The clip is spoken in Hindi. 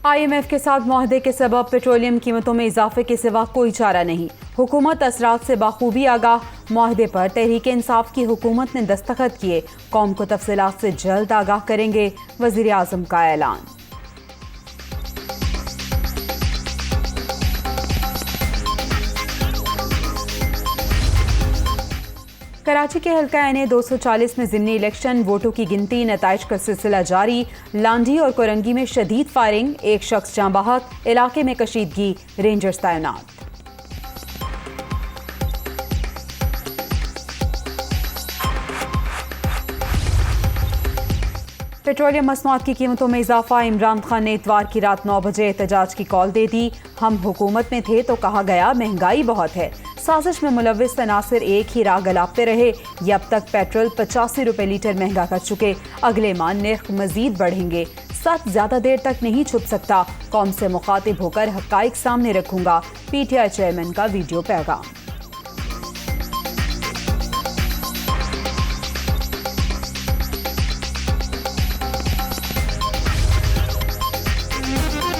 IMF के साथ मुआहदे के सबब पेट्रोलियम कीमतों में इजाफे के सिवा कोई चारा नहीं। हुकूमत असरात से बाखूबी आगाह। मुआहदे पर तहरीक इंसाफ की हुकूमत ने दस्तखत किए। कौम को तफसीलात से जल्द आगाह करेंगे, वजीर आजम का ऐलान। कराची के हल्का NA 240 में ज़िमनी इलेक्शन वोटों की गिनती नताइज का सिलसिला जारी। लांडी और कोरंगी में शदीद फायरिंग, एक शख्स जाँ बहक, इलाके में कशीदगी, रेंजर्स तैनात। पेट्रोलियम मसनूआत की कीमतों में इजाफा। इमरान खान ने इतवार की रात 9 बजे एहतजाज की कॉल दे दी। हम हुकूमत में थे तो कहा गया महंगाई बहुत है। साजिश में मुलव्विस तनासिर एक ही राह गलापते रहे। ये अब तक पेट्रोल 85 रुपए लीटर महंगा कर चुके। अगले माह निर्ख मजीद बढ़ेंगे। सच ज्यादा देर तक नहीं छुप सकता। कौम से मुखातिब होकर हकाइक सामने रखूंगा। PTI चेयरमैन का वीडियो पैगाम।